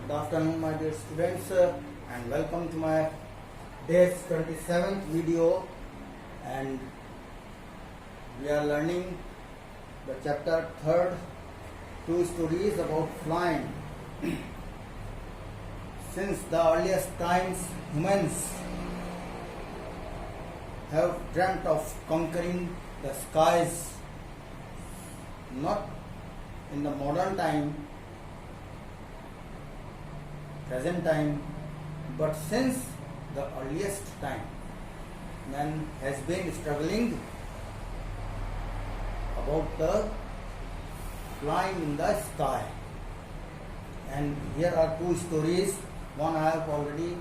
Good afternoon, my dear students, and welcome to my day's 27th video. And we are learning the chapter 3rd, two stories about flying. Since the earliest times, humans have dreamt of conquering the skies, not in the modern time, present time, but since the earliest time, man has been struggling about the flying in the sky. And here are two stories. One I have already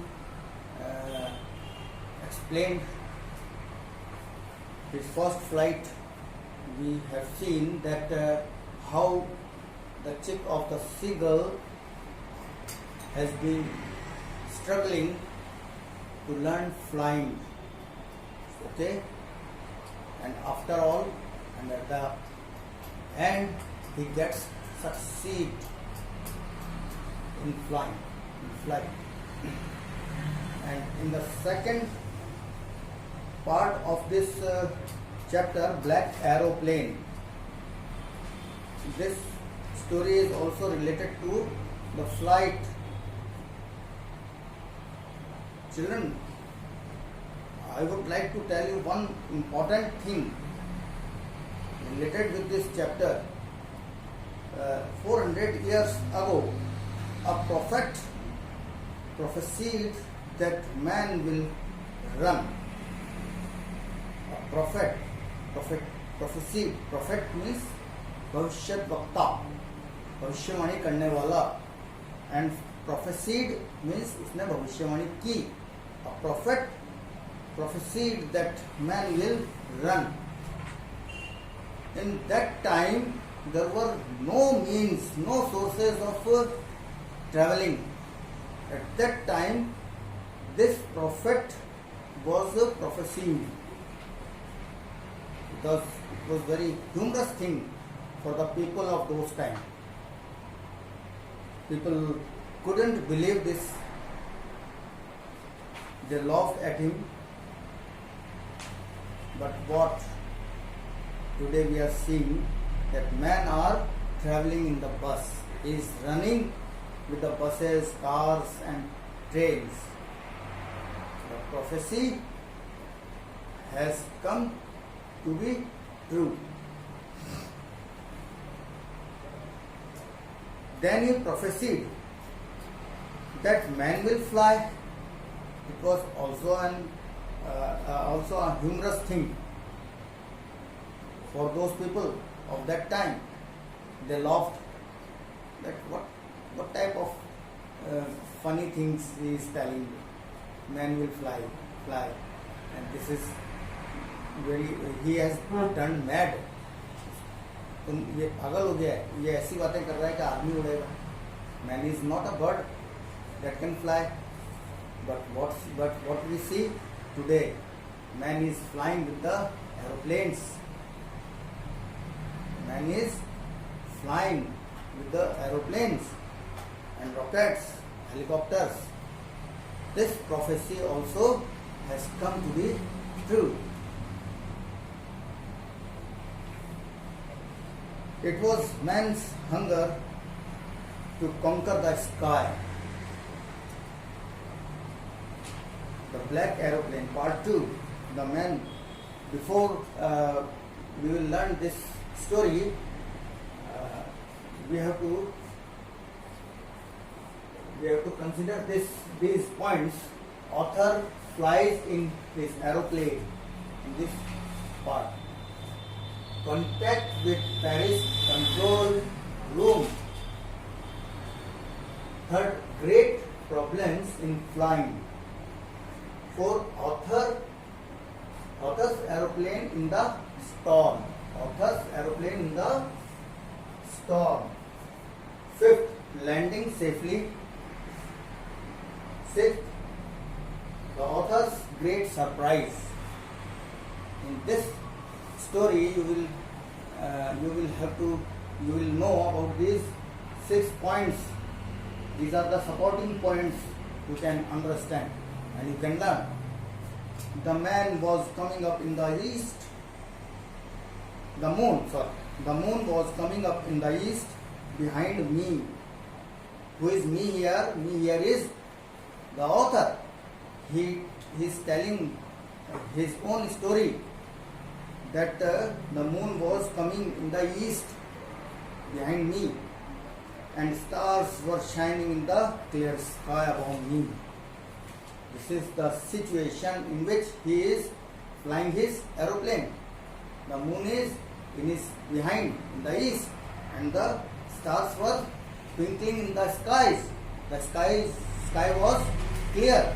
explained. His first flight, we have seen that how the chick of the seagull has been struggling to learn flying. Okay, and after all, and at the end, he gets succeed in flight. And in the second part of this chapter, Black Aeroplane, this story is also related to the flight. Children, I would like to tell you one important thing related with this chapter. 400 years ago, a prophet prophesied that man will run. A prophet prophesied. Prophet means भविष्यत वक्ता, भविष्यवाणी करने वाला. And prophesied means उसने भविष्यवाणी की. A prophet prophesied that man will run. In that time, there were no means, no sources of traveling. At that time, this prophet was prophesying, because it was very humorous thing for the people of those times. People couldn't believe this. They laughed at him. But what today we are seeing, that men are traveling in the bus. He is running with the buses, cars and trains. The prophecy has come to be true. Then he prophesied that man will fly. It was also a humorous thing for those people of that time. They laughed that what type of funny things he is telling. Man will fly, and this is very, he has turned mad. ये पागल हो गया है, ये ऐसी बातें कर रहा है कि आदमी उड़ेगा. Man is not a bird that can fly. But what we see today, man is flying with the aeroplanes. Man is flying with the aeroplanes and rockets, helicopters. This prophecy also has come to be true. It was man's hunger to conquer the sky. The Black Aeroplane, part 2. The man, before we will learn this story, we have to consider these points. Author flies in this aeroplane in this part. Contact with Paris control room. Third, great problems in flying. Fourth, author's aeroplane in the storm. Author's aeroplane in the storm. Fifth, landing safely. Sixth, the author's great surprise. In this story, you will know about these 6 points These are the supporting points you can understand and you can learn. The man was coming up in the east. The moon was coming up in the east behind me. Who is me here? Me here is the author. He is telling his own story that the moon was coming in the east behind me and stars were shining in the clear sky above me. This is the situation in which he is flying his aeroplane. The moon is behind in the east and the stars were twinkling in the skies. The sky was clear.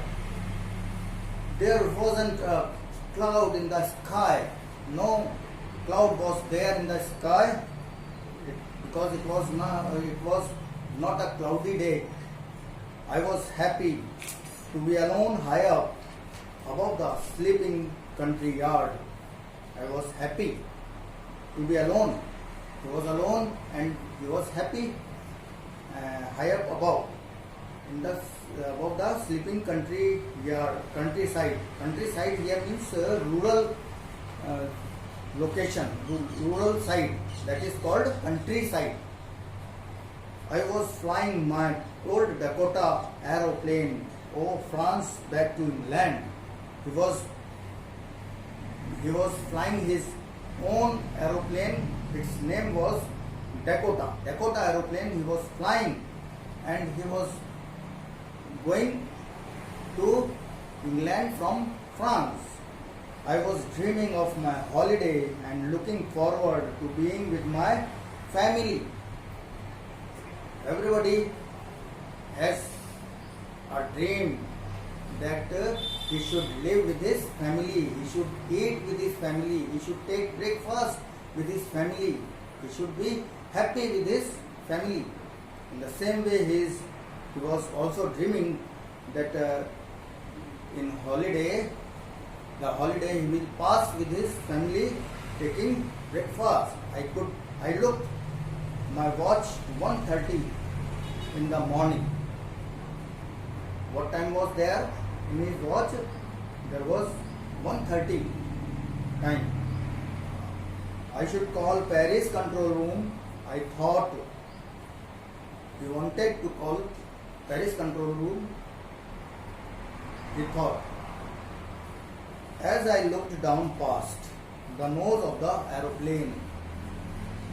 There wasn't a cloud in the sky. No cloud was there in the sky because it was not a cloudy day. I was happy to be alone high up above the sleeping country yard. I was happy to be alone. He was alone and he was happy high up above above the sleeping country yard, countryside. Countryside here means rural location, rural side, that is called countryside. I was flying my old Dakota aeroplane. Oh, France back to England. He was flying his own aeroplane. Its name was Dakota. Dakota aeroplane he was flying and he was going to England from France. I was dreaming of my holiday and looking forward to being with my family. Everybody has a dream that he should live with his family, he should eat with his family, he should take breakfast with his family, he should be happy with his family. In the same way he was also dreaming that in the holiday he will pass with his family taking breakfast. I looked my watch 1:30 in the morning. What time was there in his watch? There was 1:30 time. I should call Paris control room. I thought he wanted to call Paris control room. He thought. As I looked down past the nose of the aeroplane.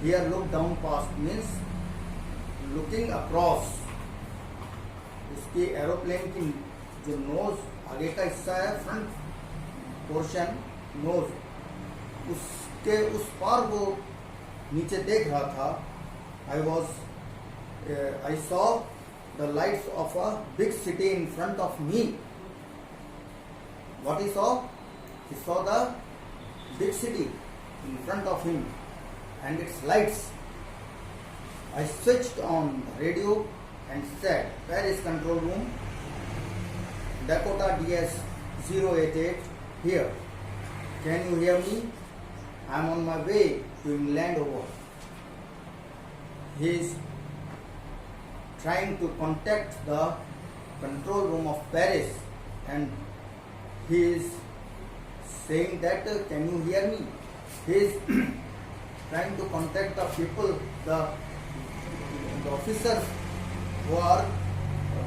Here look down past means looking across. इसके aeroplane की जो knows आगे का हिस्सा है, front portion knows, उसके उस पार वो नीचे देख रहा था. I saw the lights of a big city in front of me. What he saw? He saw the big city in front of him and its lights. I switched on the radio and said, Paris control room, Dakota DS 088 here. Can you hear me? I am on my way to England over. He is trying to contact the control room of Paris and he is saying that, can you hear me? He is trying to contact the people, the officers who are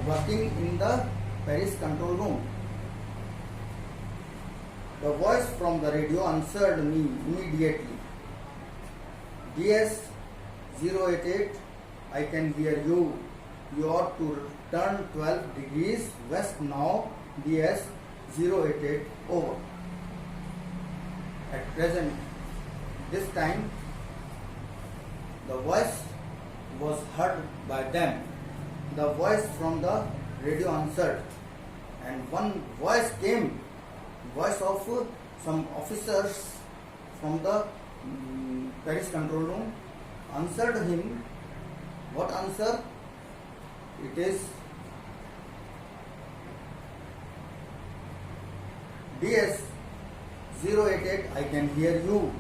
working in the Paris control room. The voice from the radio answered me immediately. DS 088, I can hear you. You ought to turn 12 degrees west now. DS 088 over. At present, this time, the voice was heard by them. The voice from the radio answered, and one voice came, voice of some officers from the Paris control room, answered him. What answer? It is DS 088, I can hear you.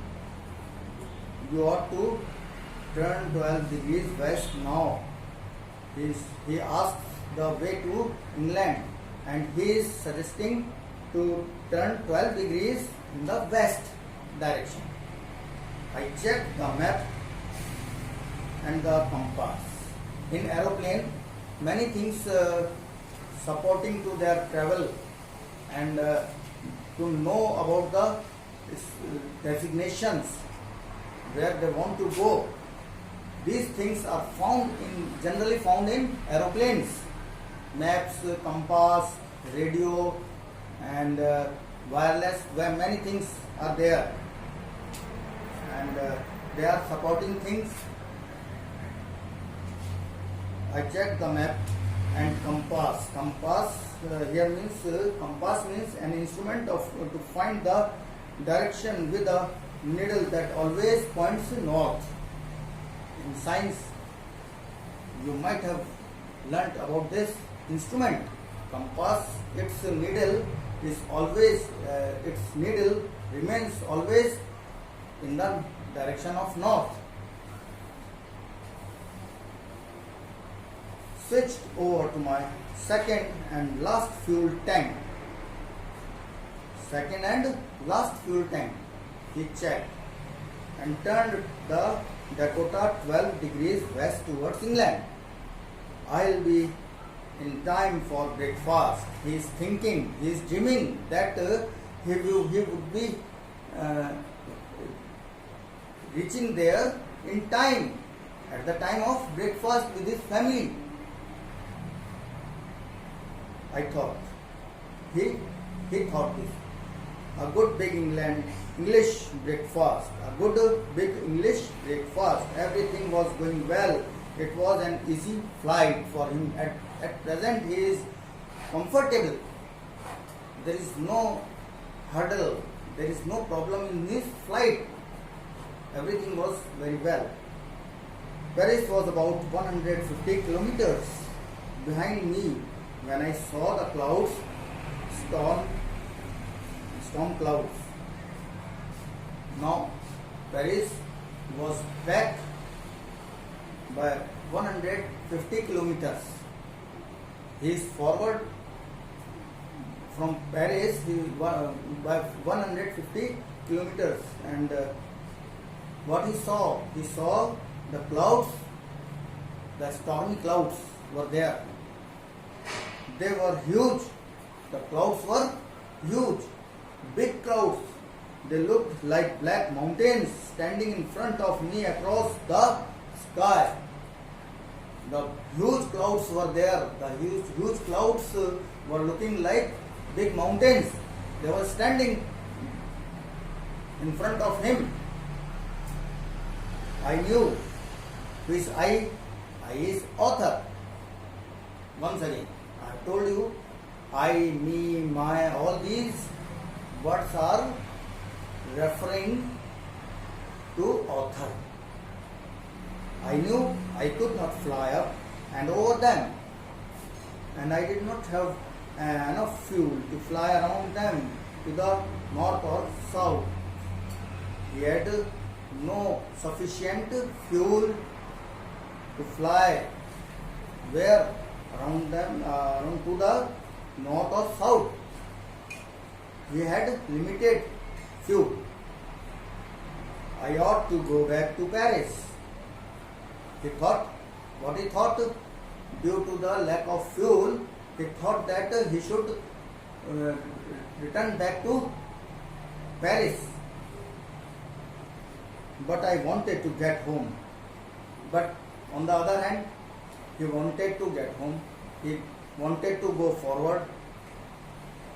You ought to turn 12 degrees west now. He asked the way to England, and he is suggesting to turn 12 degrees in the west direction. I checked the map and the compass. In aeroplane, many things supporting to their travel and to know about the designations where they want to go. These things are generally found in aeroplanes. Maps, compass, radio, and wireless, where many things are there, and they are supporting things. I checked the map and compass. Compass here means compass means an instrument to find the direction with a needle that always points north. In science, you might have learnt about this instrument. Compass, its needle remains always in the direction of north. Switched over to my second and last fuel tank. He checked and turned the Dakota 12 degrees west towards England. I'll be in time for breakfast. He is thinking, he is dreaming that he would be reaching there in time, at the time of breakfast with his family. I thought, he thought this. A good big English breakfast. Everything was going well. It was an easy flight for him. At present, he is comfortable. There is no hurdle. There is no problem in his flight. Everything was very well. Paris was about 150 kilometers behind me when I saw the clouds, storm clouds. Now Paris was back by 150 kilometers. He is forward from Paris by 150 kilometers, and what he saw the clouds, the stormy clouds were there. They were huge. The clouds were huge, big clouds. They looked like black mountains standing in front of me across the sky. The huge clouds were there. The huge clouds were looking like big mountains. They were standing in front of him. I knew his I is author. Once again, I have told you, I, me, my, all these words are referring to author. I knew I could not fly up and over them, and I did not have enough fuel to fly around them to the north or south. He had no sufficient fuel to fly where around them, around to the north or south. He had limited fuel. I ought to go back to Paris. He thought, due to the lack of fuel, he thought that he should return back to Paris. But I wanted to get home. But on the other hand, he wanted to get home. He wanted to go forward.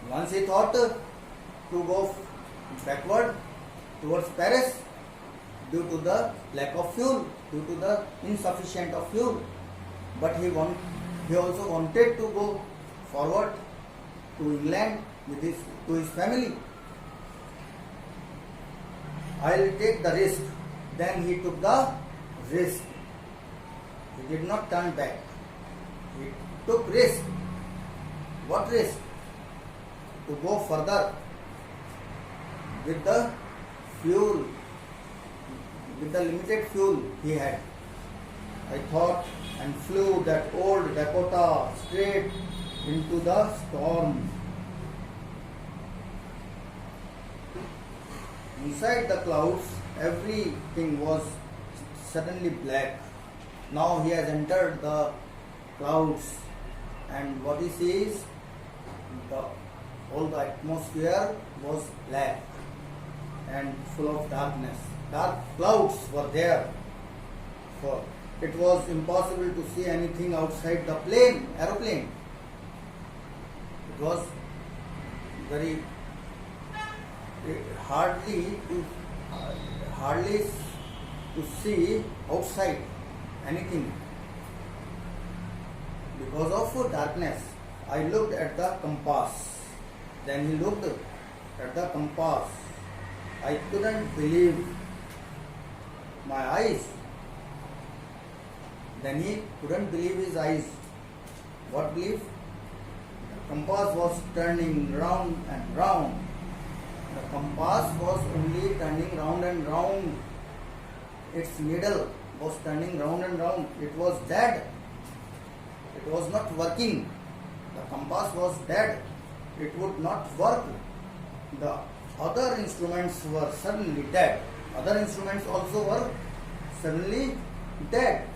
Once he thought to go backward towards Paris due to the lack of fuel, due to the insufficient of fuel. But he also wanted to go forward to England to his family. I'll take the risk. Then he took the risk. He did not turn back. He took risk. What risk? To go further with the fuel, with the limited fuel he had. I thought, and flew that old Dakota straight into the storm. Inside the clouds, everything was suddenly black. Now he has entered the clouds, and what he sees, all the atmosphere was black and full of darkness. Dark clouds were there. So it was impossible to see anything outside the aeroplane. It was very hardly to see outside anything because of darkness. I looked at the compass. Then he looked at the compass. I couldn't believe my eyes. Then he couldn't believe his eyes. What belief? The compass was turning round and round. The compass was only turning round and round. Its needle was turning round and round. It was dead. It was not working. The compass was dead. It would not work. The other instruments were suddenly dead. Other instruments also were suddenly dead.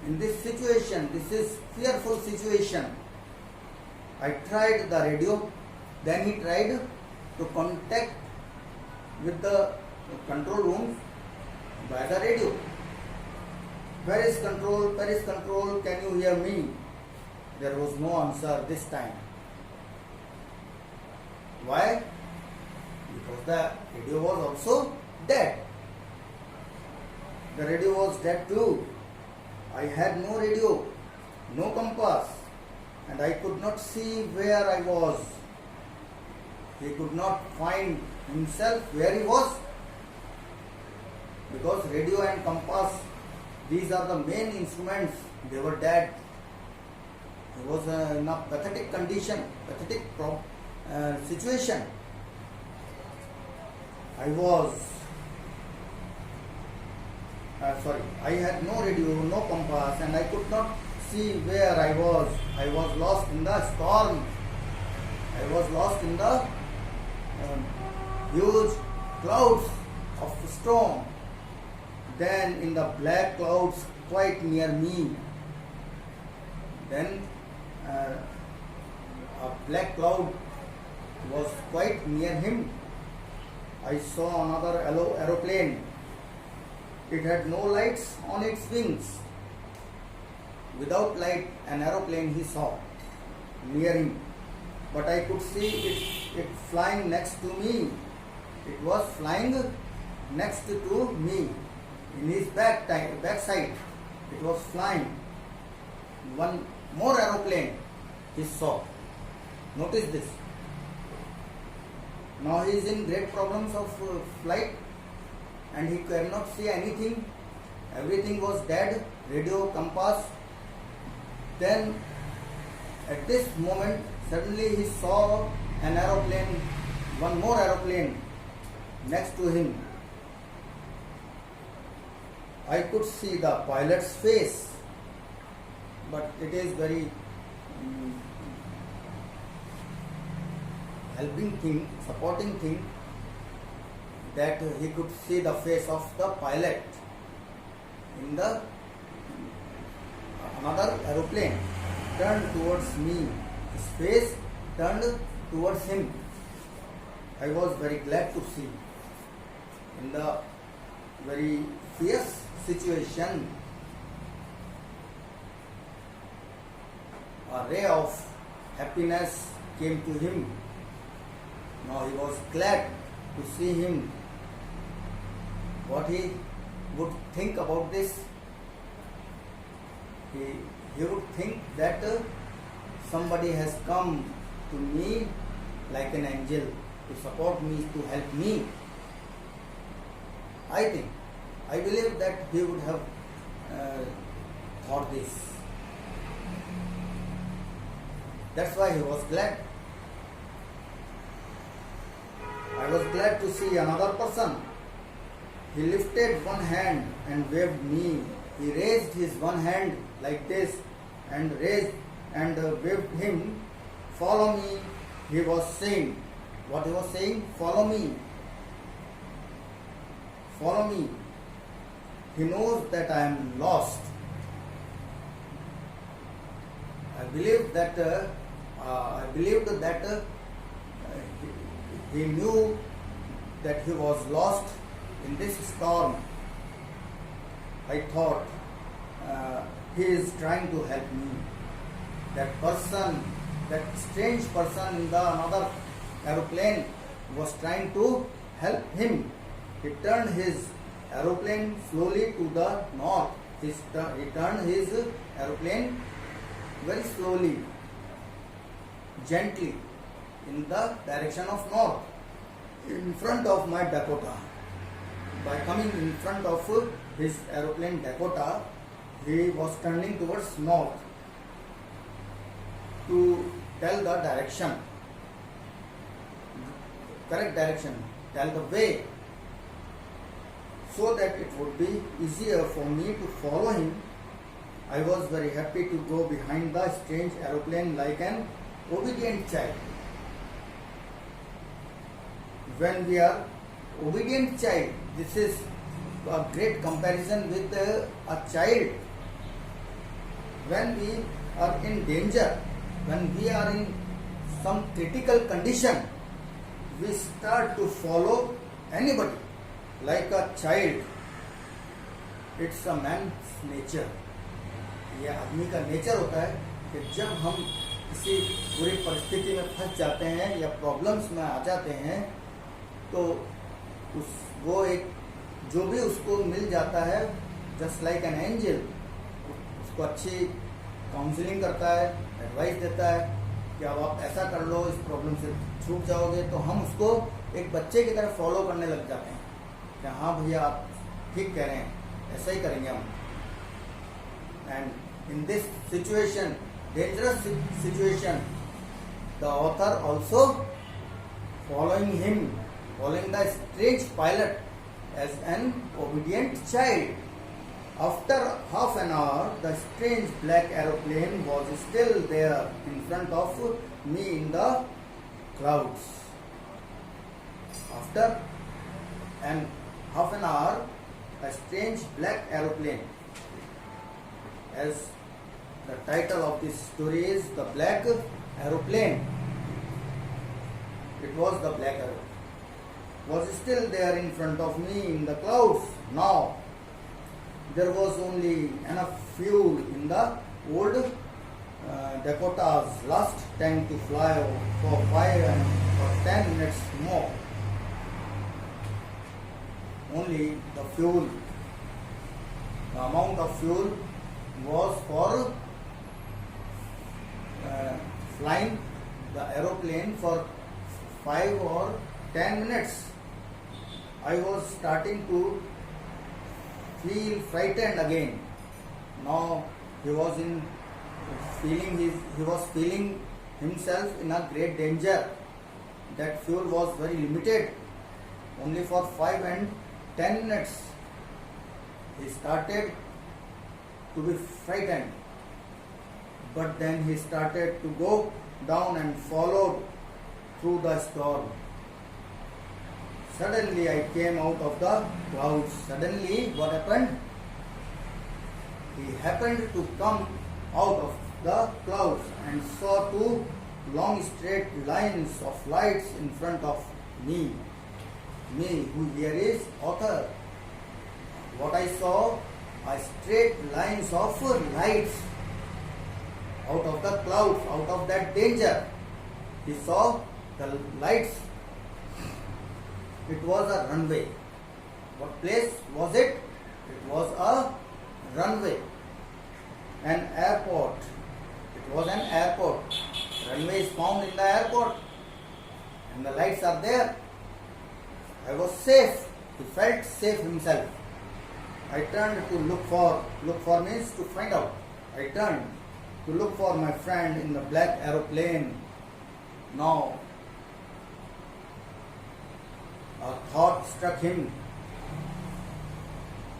In this situation, this is fearful situation. I tried the radio. Then he tried to contact with the control room by the radio. Where is control? Where is control? Can you hear me? There was no answer this time. Why? Because the radio was also dead. The radio was dead too. I had no radio, no compass, and I could not see where I was. He could not find himself where he was, because radio and compass, these are the main instruments. They were dead. He was in a pathetic condition, pathetic situation. I had no radio, no compass, and I could not see where I was. I was lost in the storm. I was lost in the huge clouds of storm. Then in the black clouds quite near me, then a black cloud was quite near him. I saw another aeroplane. It had no lights on its wings. Without light, an aeroplane he saw near him. But I could see it flying next to me. It was flying next to me. In his backside, it was flying. One more aeroplane he saw. Notice this. Now he is in great problems of flight, and he cannot see anything. Everything was dead, radio, compass. Then at this moment, suddenly he saw an aeroplane, one more aeroplane next to him. I could see the pilot's face, but it is very helping thing, supporting thing, that he could see the face of the pilot in the another aeroplane turned towards me. His face turned towards him. I was very glad to see. In the very fierce situation, a ray of happiness came to him. Now he was glad to see him. What he would think about this? He would think that somebody has come to me like an angel to support me, to help me. I believe that he would have thought this. That's why he was glad. I was glad to see another person. He lifted one hand and waved me he raised his one hand like this and raised and waved him, "Follow me." He was saying, what he was saying? Follow me. Follow me. He knows that I am lost. I believed that he knew that he was lost in this storm. I thought he is trying to help me. That person, that strange person in the another aeroplane was trying to help him. He turned his aeroplane slowly to the north. He turned his aeroplane very slowly, gently, in the direction of north, in front of my Dakota. By coming in front of his aeroplane Dakota, he was turning towards north to tell the direction, correct direction, tell the way, so that it would be easier for me to follow him. I was very happy to go behind the strange aeroplane like an obedient child. When we are obedient child, this is a great comparison with a child. When we are in danger, when we are in some critical condition, we start to follow anybody like a child. It's a man's nature. ये आदमी का nature होता है कि जब हम किसी बुरी परिस्थिति में फंस जाते हैं या प्रॉब्लम्स में आ जाते हैं, तो वो एक जो भी उसको मिल जाता है, जस्ट लाइक एन एंजल, उसको अच्छी काउंसलिंग करता है, एडवाइस देता है कि अब आप ऐसा कर लो, इस प्रॉब्लम से छूट जाओगे, तो हम उसको एक बच्चे की तरह फॉलो करने लग जाते हैं कि हाँ भैया आप ठीक कह रहे हैं, ऐसा ही करेंगे हम. And in this situation, dangerous situation, the author also following him, following the strange pilot as an obedient child. After half an hour, the strange black aeroplane was still there in front of me in the clouds. After half an hour, a strange black aeroplane, as the title of this story is The Black Aeroplane. It was the black aeroplane. Was still there in front of me in the clouds. Now, there was only enough fuel in the old Dakota's last tank to fly for 5 and for 10 minutes more. Only the fuel, the amount of fuel was for flying the aeroplane for 5 or 10 minutes. I was starting to feel frightened again. Now he was feeling himself in a great danger. That fuel was very limited, only for 5 and 10 minutes. He started to be frightened, but then he started to go down and followed through the storm. Suddenly I came out of the clouds. Suddenly what happened? He happened to come out of the clouds and saw 2 long straight lines of lights in front of me. Me, who here is author. What I saw, a straight lines of lights out of the clouds, out of that danger. He saw the lights. It was a runway. What place was it? It was a runway. An airport. It was an airport. Runway is found in the airport. And the lights are there. I was safe. He felt safe himself. I turned to look for means to find out. I turned to look for my friend in the black aeroplane. Now, a thought struck him.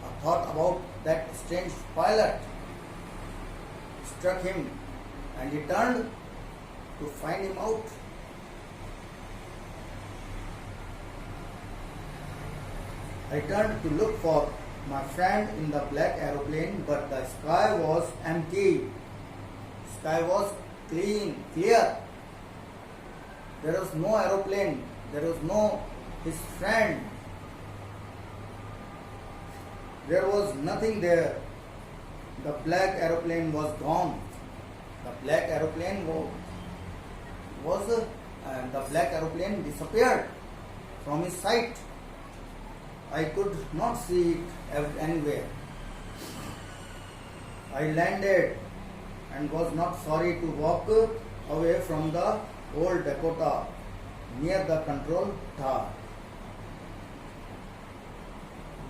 A thought about that strange pilot struck him, and he turned to find him out. I turned to look for my friend in the black aeroplane, but the sky was empty. Sky was clear. There was no aeroplane. There was no his friend. There was nothing there. The black aeroplane was gone. The black aeroplane the black aeroplane disappeared from his sight. I could not see it anywhere. I landed and was not sorry to walk away from the old Dakota near the control tower.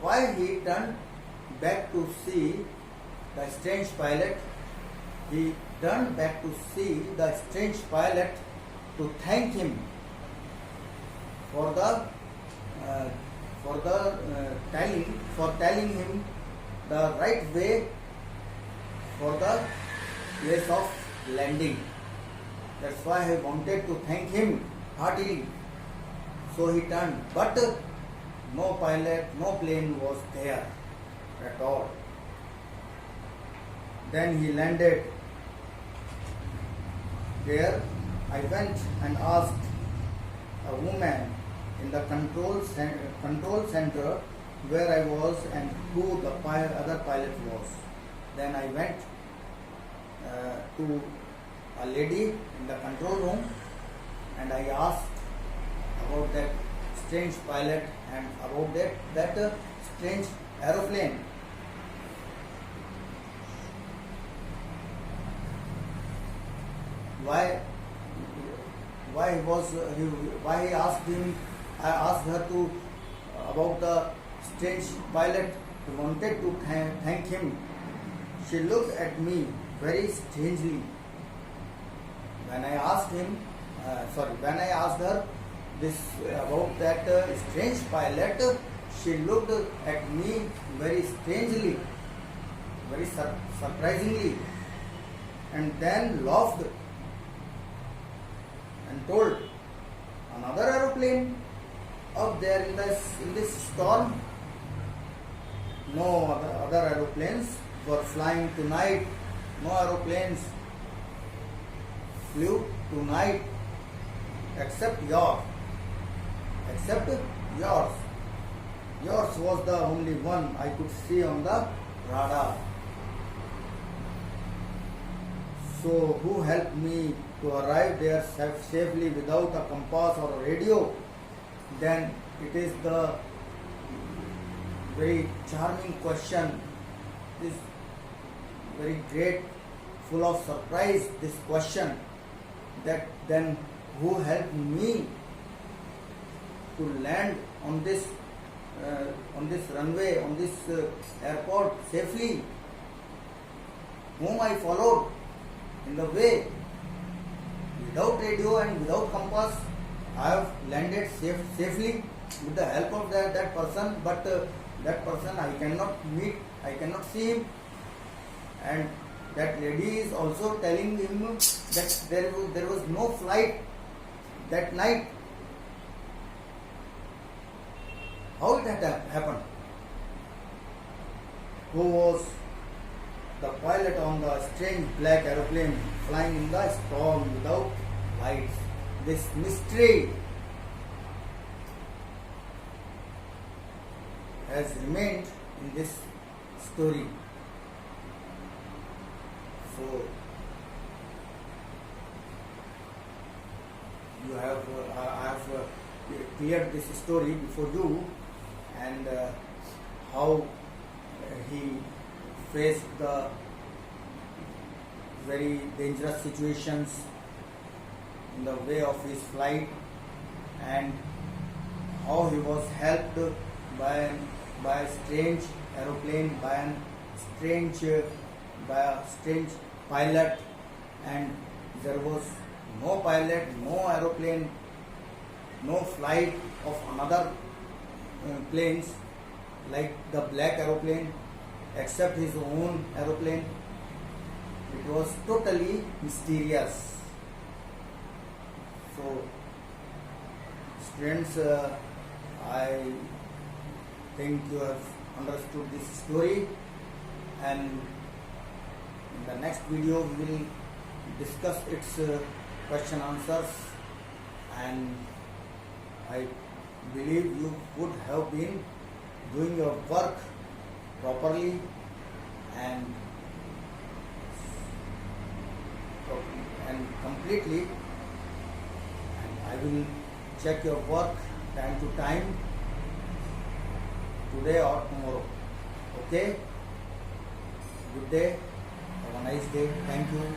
While he turned back to see the strange pilot, he turned back to see the strange pilot to thank him for telling him the right way for the place of landing. That's why I wanted to thank him heartily. So he turned, but no pilot, no plane was there at all. Then he landed there. I went and asked a woman in the control center where I was and who the other pilot was. Then I went to a lady in the control room and I asked about that strange pilot and about that strange aeroplane. Why he asked him? I asked her to about the strange pilot. He wanted to thank him. She looked at me very strangely. When I asked her this about that strange pilot, she looked at me very strangely, very surprisingly, and then laughed and told, "Another aeroplane up there in this storm? No other aeroplanes were flying tonight. No aeroplanes flew tonight except yours. Yours was the only one I could see on the radar. So who helped me to arrive there safely without a compass or a radio?" Then it is the very charming question, this very great, full of surprise, this question, that then who helped me to land on this runway, on this airport safely, whom I followed in the way without radio and without compass. I have landed safely with the help of that person, but that person I cannot meet, I cannot see him, and that lady is also telling him that there was no flight that night. How it had happened? Who was the pilot on the strange black aeroplane flying in the storm without lights? This mystery has remained in this story. So I have cleared this story before you, and how he faced the very dangerous situations in the way of his flight, and how he was helped by a strange aeroplane, by a strange pilot, and there was no pilot, no aeroplane, no flight of another planes like the black aeroplane, except his own aeroplane. It was totally mysterious. So, students, I think you have understood this story, and in the next video we will discuss its question answers, and I believe you would have been doing your work properly and completely, and I will check your work time to time, today or tomorrow. Okay? Good day. Have a nice day. Thank you.